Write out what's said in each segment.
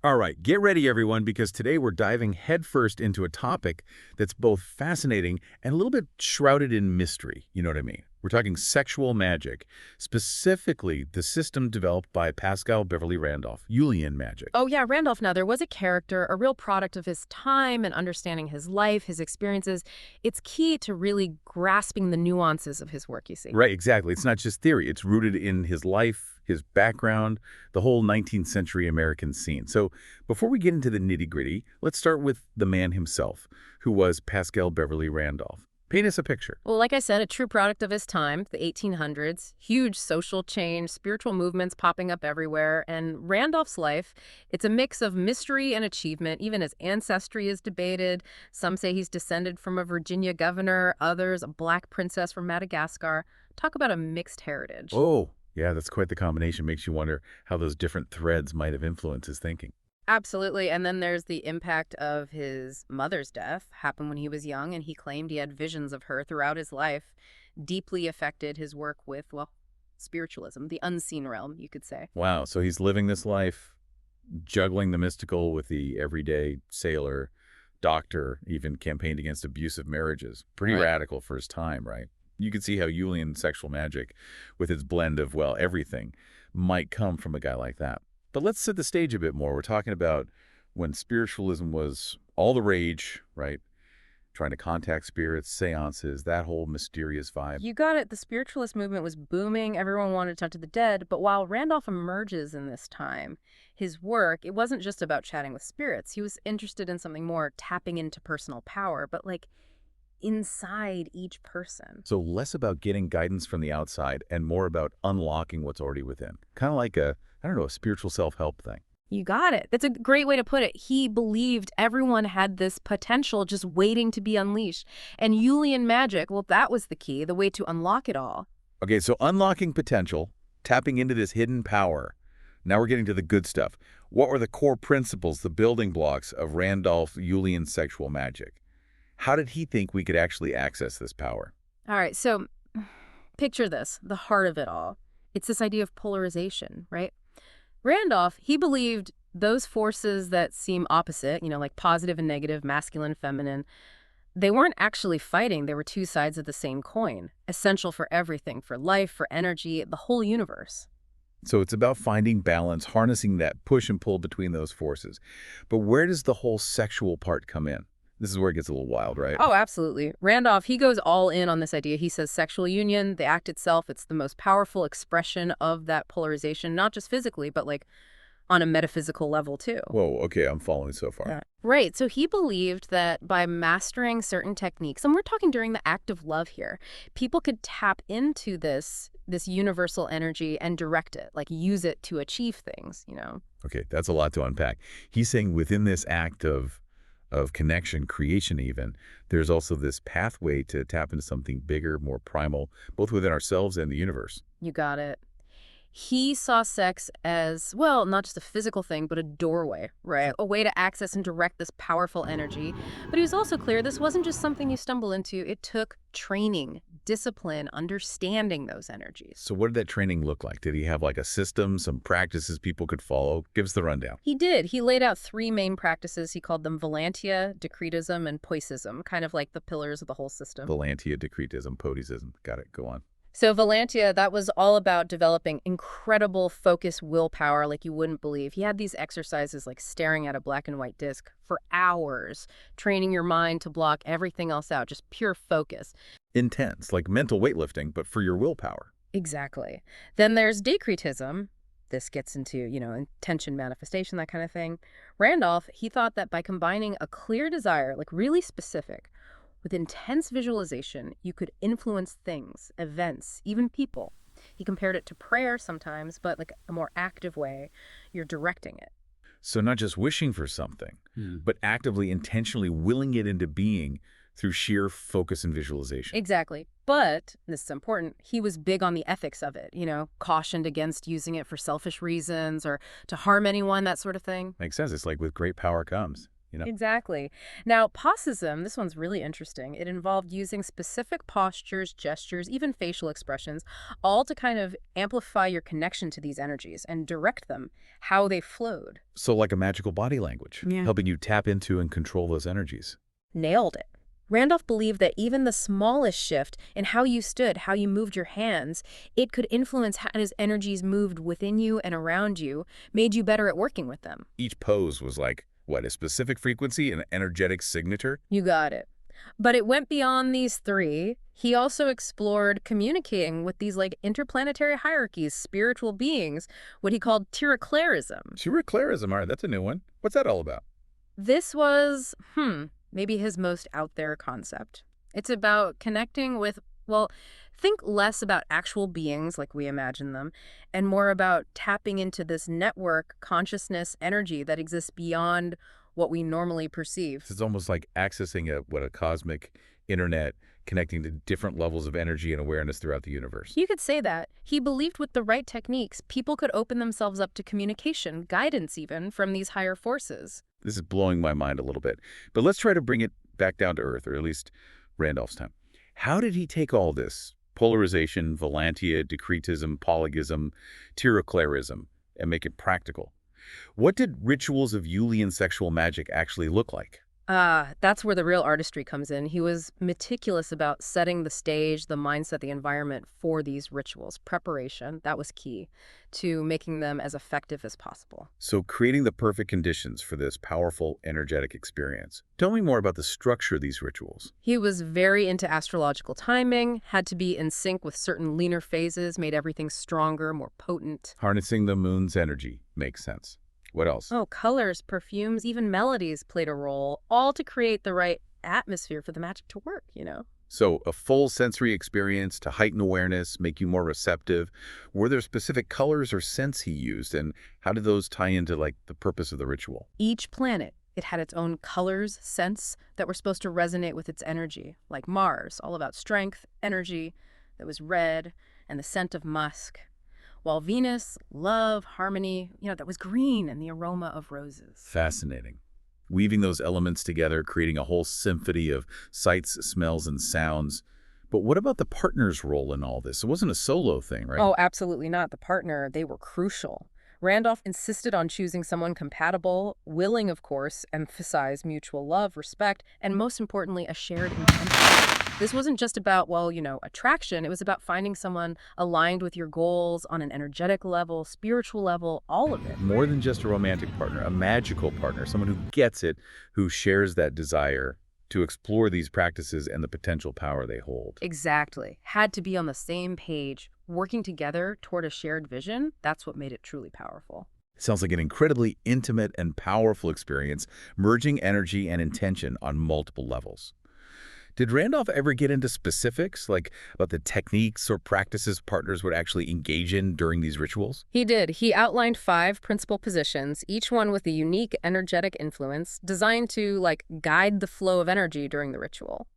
All right, get ready, everyone, because today we're diving headfirst into a topic that's both fascinating and a little bit shrouded in mystery. You know what I mean? We're talking sexual magic, specifically the system developed by Pascal Beverly Randolph, Julian magic. Oh yeah, Randolph, now there was a character, a real product of his time and understanding his life, his experiences. It's key to really grasping the nuances of his work, you see. Right, exactly. It's not just theory. It's rooted in his life, his background, the whole 19th century American scene. So before we get into the nitty-gritty, let's start with the man himself, who was Pascal Beverly Randolph. Paint us a picture. Well, like I said, a true product of his time, the 1800s, huge social change, spiritual movements popping up everywhere, and Randolph's life, it's a mix of mystery and achievement. Even his ancestry is debated. Some say he's descended from a Virginia governor, others a black princess from Madagascar. Talk about a mixed heritage. Oh, yeah, that's quite the combination. Makes you wonder how those different threads might have influenced his thinking. Absolutely. And then there's the impact of his mother's death, happened when he was young, and he claimed he had visions of her throughout his life, deeply affected his work with, well, spiritualism, the unseen realm, you could say. Wow, so he's living this life, juggling the mystical with the everyday sailor, doctor, even campaigned against abusive marriages. Pretty Right. radical for his time, right? You can see how Julian sexual magic, with its blend of, well, everything, might come from a guy like that. But let's set the stage a bit more. We're talking about when spiritualism was all the rage, right? Trying to contact spirits, seances, that whole mysterious vibe. You got it. The spiritualist movement was booming. Everyone wanted to talk to the dead. But while Randolph emerges in this time, his work, it wasn't just about chatting with spirits. He was interested in something more, tapping into personal power, but like inside each person. So less about getting guidance from the outside and more about unlocking what's already within. Kind of like a, I don't know, a spiritual self-help thing. You got it. That's a great way to put it. He believed everyone had this potential just waiting to be unleashed. And Julian magic, well, that was the key, the way to unlock it all. Okay, so unlocking potential, tapping into this hidden power. Now we're getting to the good stuff. What were the core principles, the building blocks of Randolph Julian sexual magic? How did he think we could actually access this power? All right, so picture this, the heart of it all. It's this idea of polarization, right? Randolph, he believed those forces that seem opposite, like positive and negative, masculine, feminine, they weren't actually fighting. They were two sides of the same coin, essential for everything, for life, for energy, the whole universe. So it's about finding balance, harnessing that push and pull between those forces. But where does the whole sexual part come in? This is where it gets a little wild, right? Oh, absolutely. Randolph, he goes all in on this idea. He says sexual union, the act itself, it's the most powerful expression of that polarization, not just physically, but like on a metaphysical level too. Whoa, okay, I'm following so far. Yeah. Right. So he believed that by mastering certain techniques, and we're talking during the act of love here, people could tap into this universal energy and direct it, like use it to achieve things. Okay, that's a lot to unpack. He's saying within this act of connection, creation even, there's also this pathway to tap into something bigger, more primal, both within ourselves and the universe. You got it. He saw sex as, well, not just a physical thing, but a doorway, right? A way to access and direct this powerful energy. But he was also clear this wasn't just something you stumble into. It took training, discipline, understanding those energies. So what did that training look like? Did he have like a system, some practices people could follow? Give us the rundown. He did. He laid out three main practices. He called them Volantia, Decretism, and Posism, kind of like the pillars of the whole system. Volantia, Decretism, Posism. Got it. Go on. So Volantia, that was all about developing incredible focus willpower like you wouldn't believe. He had these exercises like staring at a black and white disc for hours, training your mind to block everything else out, just pure focus. Intense, like mental weightlifting, but for your willpower. Exactly. Then there's Decretism. This gets into, intention manifestation, that kind of thing. Randolph, he thought that by combining a clear desire, like really specific, with intense visualization, you could influence things, events, even people. He compared it to prayer sometimes, but like a more active way. You're directing it. So not just wishing for something, but actively, intentionally willing it into being through sheer focus and visualization. Exactly. But, this is important, he was big on the ethics of it, cautioned against using it for selfish reasons or to harm anyone, that sort of thing. Makes sense. It's like with great power comes. you know? Exactly. Now, Posism, this one's really interesting. It involved using specific postures, gestures, even facial expressions, all to kind of amplify your connection to these energies and direct them, how they flowed. So like a magical body language, Yeah. helping you tap into and control those energies. Nailed it. Randolph believed that even the smallest shift in how you stood, how you moved your hands, it could influence how his energies moved within you and around you, made you better at working with them. Each pose was like, what, a specific frequency, an energetic signature? You got it. But it went beyond these three. He also explored communicating with these like interplanetary hierarchies, spiritual beings, what he called Terraclarism. Decretism, all right, that's a new one. What's that all about? This was, maybe his most out there concept. It's about connecting with, well, think less about actual beings like we imagine them, and more about tapping into this network, consciousness, energy that exists beyond what we normally perceive. It's almost like accessing a cosmic internet, connecting to different levels of energy and awareness throughout the universe. You could say that. He believed with the right techniques, people could open themselves up to communication, guidance even, from these higher forces. This is blowing my mind a little bit. But let's try to bring it back down to earth, or at least Randolph's time. How did he take all this, polarization, Volantia, Decretism, Polygism, Terraclarism, and make it practical? What did rituals of Eulian sexual magic actually look like? That's where the real artistry comes in. He was meticulous about setting the stage, the mindset, the environment for these rituals. Preparation, that was key to making them as effective as possible. So creating the perfect conditions for this powerful, energetic experience. Tell me more about the structure of these rituals. He was very into astrological timing, had to be in sync with certain lunar phases, made everything stronger, more potent. Harnessing the moon's energy makes sense. What else? Oh, colors, perfumes, even melodies played a role, all to create the right atmosphere for the magic to work, you know? So a full sensory experience to heighten awareness, make you more receptive. Were there specific colors or scents he used, and how did those tie into like the purpose of the ritual? Each planet, it had its own colors, scents that were supposed to resonate with its energy, like Mars, all about strength, energy, that was red, and the scent of musk. While Venus, love, harmony, that was green and the aroma of roses. Fascinating. Weaving those elements together, creating a whole symphony of sights, smells, and sounds. But what about the partner's role in all this? It wasn't a solo thing, right? Oh, absolutely not. The partner, they were crucial. Randolph insisted on choosing someone compatible, willing, of course, emphasize mutual love, respect, and most importantly, a shared intention. This wasn't just about, attraction. It was about finding someone aligned with your goals on an energetic level, spiritual level, all of it. More than just a romantic partner, a magical partner, someone who gets it, who shares that desire to explore these practices and the potential power they hold. Exactly. Had to be on the same page, working together toward a shared vision. That's what made it truly powerful. Sounds like an incredibly intimate and powerful experience, merging energy and intention on multiple levels. Did Randolph ever get into specifics, like about the techniques or practices partners would actually engage in during these rituals? He did. He outlined 5 principal positions, each one with a unique energetic influence, designed to, guide the flow of energy during the ritual.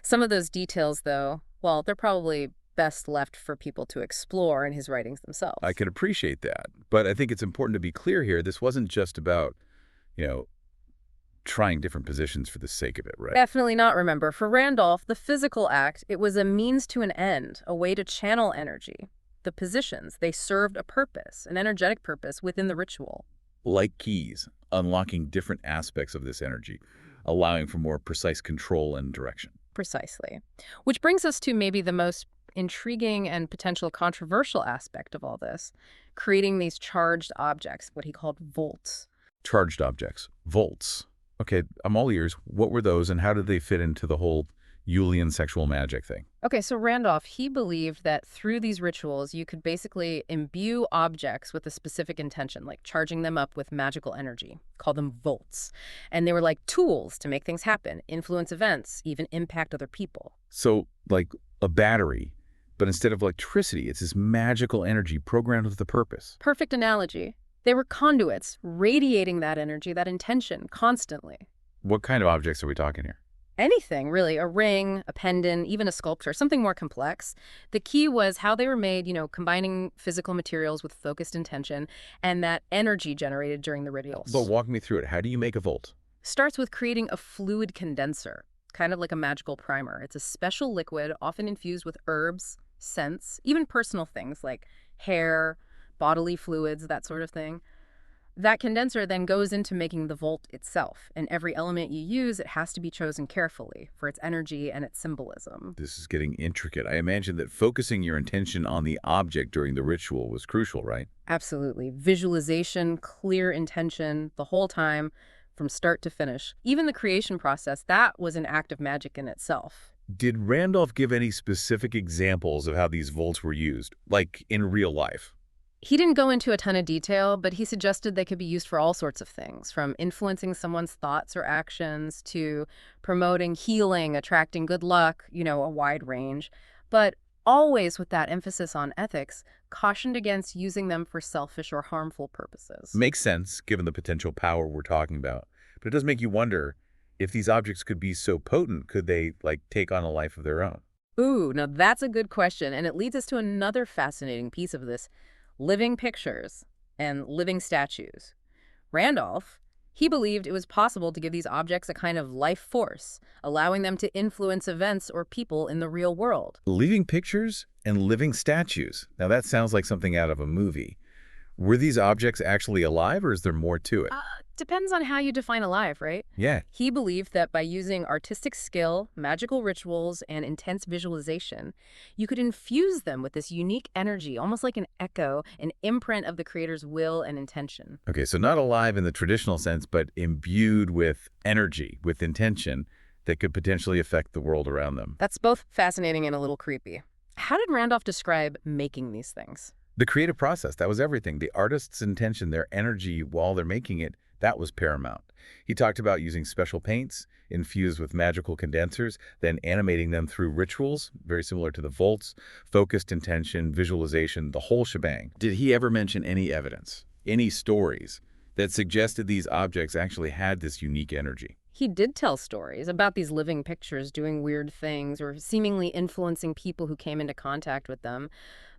Some of those details, though, well, they're probably best left for people to explore in his writings themselves. I can appreciate that. But I think it's important to be clear here. This wasn't just about, trying different positions for the sake of it, right? Definitely not, remember. For Randolph, the physical act, it was a means to an end, a way to channel energy. The positions, they served a purpose, an energetic purpose within the ritual. Like keys, unlocking different aspects of this energy, allowing for more precise control and direction. Precisely. Which brings us to maybe the most intriguing and potential controversial aspect of all this, creating these charged objects, what he called volts. Charged objects, volts. Okay, I'm all ears. What were those and how did they fit into the whole Eulian sexual magic thing? Okay, so Randolph, he believed that through these rituals, you could basically imbue objects with a specific intention, like charging them up with magical energy, call them volts. And they were like tools to make things happen, influence events, even impact other people. So, like a battery, but instead of electricity, it's this magical energy programmed with a purpose. Perfect analogy. They were conduits, radiating that energy, that intention, constantly. What kind of objects are we talking here? Anything, really. A ring, a pendant, even a sculpture, something more complex. The key was how they were made, combining physical materials with focused intention and that energy generated during the rituals. But walk me through it. How do you make a volt? Starts with creating a fluid condenser, kind of like a magical primer. It's a special liquid, often infused with herbs, scents, even personal things like hair, bodily fluids, that sort of thing. That condenser then goes into making the volt itself, and every element you use, it has to be chosen carefully for its energy and its symbolism. This is getting intricate. I imagine that focusing your intention on the object during the ritual was crucial, right? Absolutely. Visualization, clear intention, the whole time, from start to finish. Even the creation process, that was an act of magic in itself. Did Randolph give any specific examples of how these volts were used, like in real life? He didn't go into a ton of detail, but he suggested they could be used for all sorts of things, from influencing someone's thoughts or actions to promoting healing, attracting good luck, a wide range. But always with that emphasis on ethics, cautioned against using them for selfish or harmful purposes. Makes sense, given the potential power we're talking about. But it does make you wonder, if these objects could be so potent, could they, like, take on a life of their own? Ooh, now that's a good question, and it leads us to another fascinating piece of this: living pictures and living statues. Randolph, he believed it was possible to give these objects a kind of life force, allowing them to influence events or people in the real world. Living pictures and living statues. Now that sounds like something out of a movie. Were these objects actually alive, or is there more to it? Depends on how you define alive, right? Yeah. He believed that by using artistic skill, magical rituals, and intense visualization, you could infuse them with this unique energy, almost like an echo, an imprint of the creator's will and intention. Okay, so not alive in the traditional sense, but imbued with energy, with intention that could potentially affect the world around them. That's both fascinating and a little creepy. How did Randolph describe making these things? The creative process, that was everything. The artist's intention, their energy while they're making it, that was paramount. He talked about using special paints infused with magical condensers, then animating them through rituals, very similar to the volts, focused intention, visualization, the whole shebang. Did he ever mention any evidence, any stories that suggested these objects actually had this unique energy? He did tell stories about these living pictures doing weird things or seemingly influencing people who came into contact with them.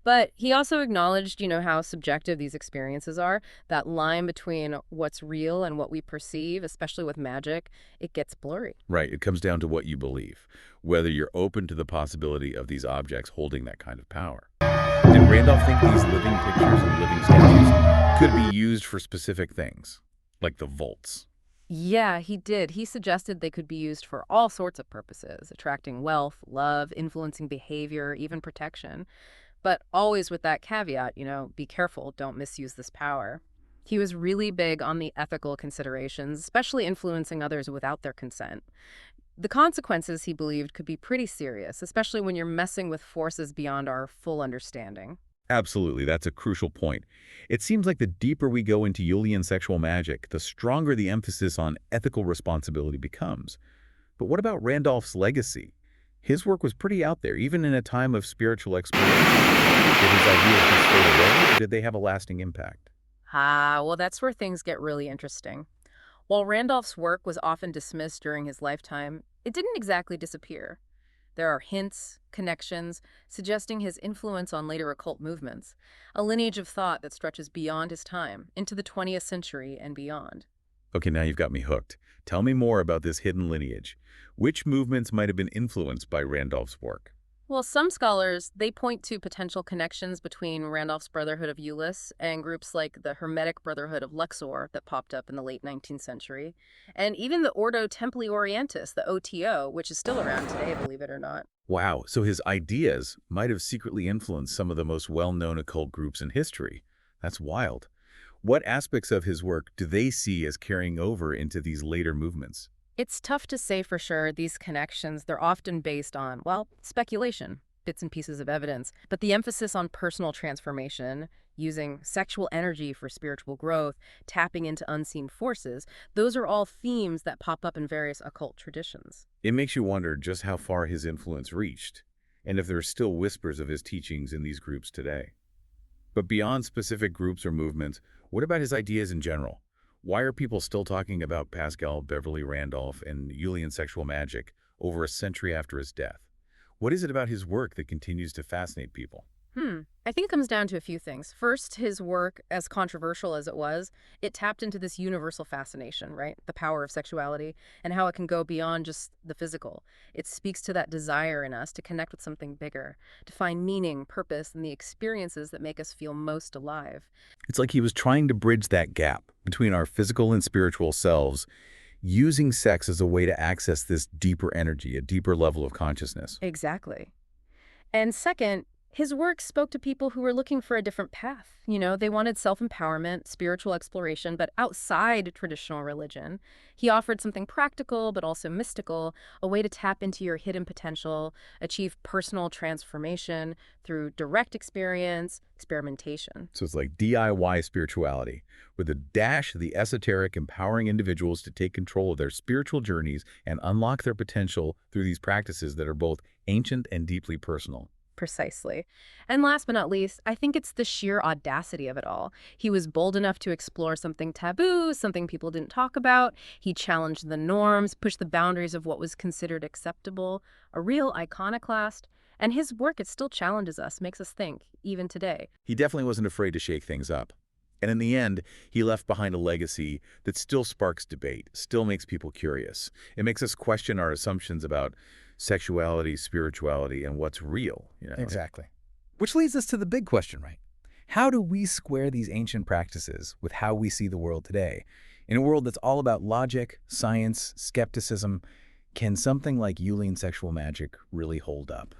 But he also acknowledged, how subjective these experiences are. That line between what's real and what we perceive, especially with magic, it gets blurry. Right, it comes down to what you believe, whether you're open to the possibility of these objects holding that kind of power. Did Randolph think these living pictures and living statues could be used for specific things, like the volts? Yeah, he did. He suggested they could be used for all sorts of purposes, attracting wealth, love, influencing behavior, even protection. But always with that caveat, be careful, don't misuse this power. He was really big on the ethical considerations, especially influencing others without their consent. The consequences, he believed, could be pretty serious, especially when you're messing with forces beyond our full understanding. Absolutely, that's a crucial point. It seems like the deeper we go into Julian sexual magic, the stronger the emphasis on ethical responsibility becomes. But what about Randolph's legacy? His work was pretty out there, even in a time of spiritual exploration. Did his ideas just fade away, or did they have a lasting impact? Well, that's where things get really interesting. While Randolph's work was often dismissed during his lifetime, it didn't exactly disappear. There are hints, connections, suggesting his influence on later occult movements, a lineage of thought that stretches beyond his time, into the 20th century and beyond. Okay, now you've got me hooked. Tell me more about this hidden lineage. Which movements might have been influenced by Randolph's work? Well, some scholars, they point to potential connections between Randolph's Brotherhood of Eulis and groups like the Hermetic Brotherhood of Luxor that popped up in the late 19th century, and even the Ordo Templi Orientis, the OTO, which is still around today, believe it or not. Wow, so his ideas might have secretly influenced some of the most well-known occult groups in history. That's wild. What aspects of his work do they see as carrying over into these later movements? It's tough to say for sure. These connections, they're often based on, well, speculation, bits and pieces of evidence. But the emphasis on personal transformation, using sexual energy for spiritual growth, tapping into unseen forces, those are all themes that pop up in various occult traditions. It makes you wonder just how far his influence reached, and if there are still whispers of his teachings in these groups today. But beyond specific groups or movements, what about his ideas in general? Why are people still talking about Pascal Beverly Randolph and Julian sexual magic over a century after his death? What is it about his work that continues to fascinate people? I think it comes down to a few things. First, his work, as controversial as it was, it tapped into this universal fascination, right? The power of sexuality and how it can go beyond just the physical. It speaks to that desire in us to connect with something bigger, to find meaning, purpose, and the experiences that make us feel most alive. It's like he was trying to bridge that gap between our physical and spiritual selves, using sex as a way to access this deeper energy, a deeper level of consciousness. Exactly. And second, his work spoke to people who were looking for a different path. They wanted self-empowerment, spiritual exploration, but outside traditional religion. He offered something practical, but also mystical, a way to tap into your hidden potential, achieve personal transformation through direct experience, experimentation. So it's like DIY spirituality, with a dash of the esoteric, empowering individuals to take control of their spiritual journeys and unlock their potential through these practices that are both ancient and deeply personal. Precisely. And last but not least, I think it's the sheer audacity of it all. He was bold enough to explore something taboo, something people didn't talk about. He challenged the norms, pushed the boundaries of what was considered acceptable, a real iconoclast. And his work, it still challenges us, makes us think, even today. He definitely wasn't afraid to shake things up. And in the end, he left behind a legacy that still sparks debate, still makes people curious. It makes us question our assumptions about sexuality, spirituality, and what's real. Exactly. Which leads us to the big question, right? How do we square these ancient practices with how we see the world today? In a world that's all about logic, science, skepticism, can something like Julian sexual magic really hold up?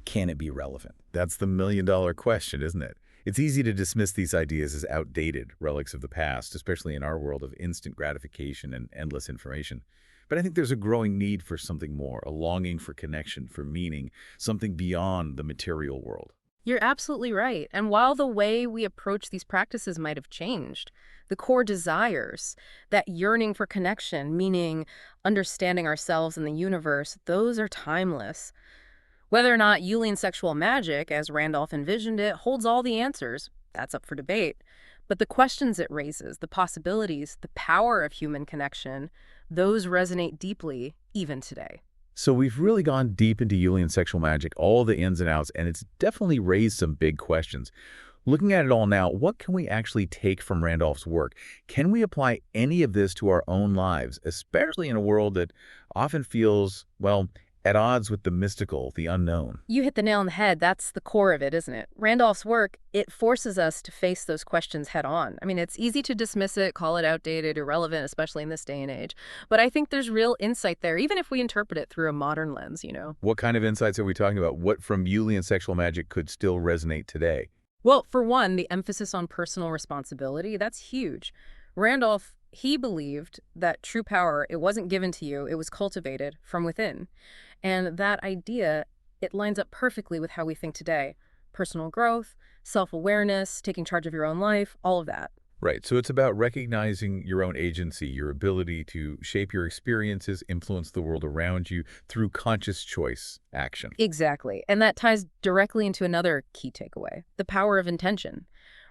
Can it be relevant? That's the million-dollar question, isn't it? It's easy to dismiss these ideas as outdated relics of the past, especially in our world of instant gratification and endless information. But I think there's a growing need for something more, a longing for connection, for meaning, something beyond the material world. You're absolutely right. And while the way we approach these practices might have changed, the core desires, that yearning for connection, meaning understanding ourselves and the universe, those are timeless. Whether or not Julian sexual magic, as Randolph envisioned it, holds all the answers, that's up for debate. But the questions it raises, the possibilities, the power of human connection, those resonate deeply even today. So we've really gone deep into Julian sexual magic, all the ins and outs, and it's definitely raised some big questions. Looking at it all now, what can we actually take from Randolph's work? Can we apply any of this to our own lives, especially in a world that often feels, well, at odds with the mystical, the unknown? You hit the nail on the head. That's the core of it, isn't it? Randolph's work, it forces us to face those questions head on. I mean, it's easy to dismiss it, call it outdated, irrelevant, especially in this day and age. But I think there's real insight there, even if we interpret it through a modern lens. What kind of insights are we talking about? What from Julian sexual magic could still resonate today? Well, for one, the emphasis on personal responsibility, that's huge. Randolph, he believed that true power, it wasn't given to you, it was cultivated from within. And that idea, it lines up perfectly with how we think today. Personal growth, self-awareness, taking charge of your own life, all of that. Right, so it's about recognizing your own agency, your ability to shape your experiences, influence the world around you through conscious choice, action. Exactly. And that ties directly into another key takeaway, the power of intention.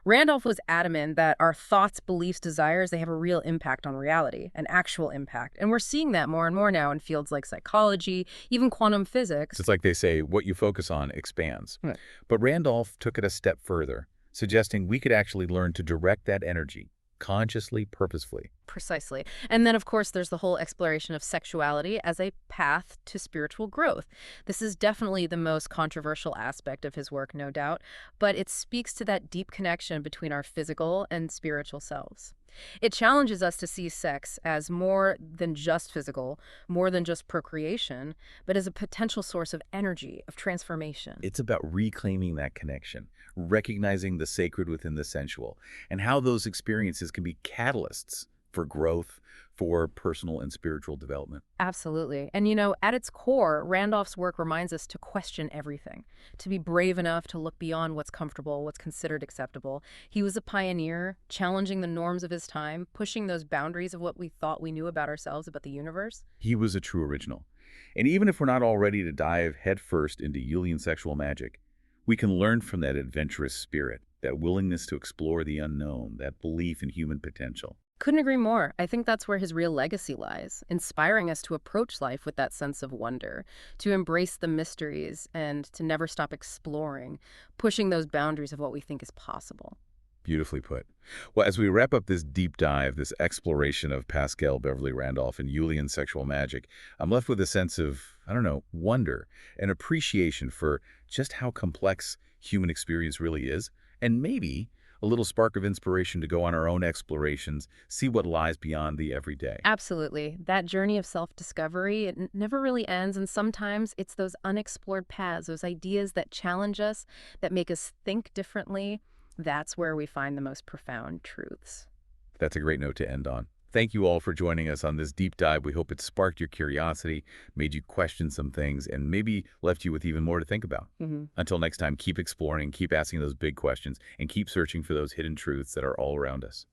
Randolph was adamant that our thoughts, beliefs, desires, they have a real impact on reality, an actual impact. And we're seeing that more and more now in fields like psychology, even quantum physics. It's like they say, what you focus on expands. Right. But Randolph took it a step further, suggesting we could actually learn to direct that energy consciously, purposefully. Precisely. And then, of course, there's the whole exploration of sexuality as a path to spiritual growth. This is definitely the most controversial aspect of his work, no doubt, but it speaks to that deep connection between our physical and spiritual selves. It challenges us to see sex as more than just physical, more than just procreation, but as a potential source of energy, of transformation. It's about reclaiming that connection, recognizing the sacred within the sensual, and how those experiences can be catalysts for growth, for personal and spiritual development. Absolutely. And at its core, Randolph's work reminds us to question everything, to be brave enough to look beyond what's comfortable, what's considered acceptable. He was a pioneer, challenging the norms of his time, pushing those boundaries of what we thought we knew about ourselves, about the universe. He was a true original. And even if we're not all ready to dive headfirst into Julian sexual magic, we can learn from that adventurous spirit, that willingness to explore the unknown, that belief in human potential. Couldn't agree more. I think that's where his real legacy lies, inspiring us to approach life with that sense of wonder, to embrace the mysteries, and to never stop exploring, pushing those boundaries of what we think is possible. Beautifully put. Well, as we wrap up this deep dive, this exploration of Pascal Beverly Randolph and Julian sexual magic, I'm left with a sense of, I don't know, wonder and appreciation for just how complex human experience really is, and maybe a little spark of inspiration to go on our own explorations, see what lies beyond the everyday. Absolutely. That journey of self-discovery, it never really ends, and sometimes it's those unexplored paths, those ideas that challenge us, that make us think differently. That's where we find the most profound truths. That's a great note to end on. Thank you all for joining us on this deep dive. We hope it sparked your curiosity, made you question some things, and maybe left you with even more to think about. Hmm. Until next time, keep exploring, keep asking those big questions, and keep searching for those hidden truths that are all around us.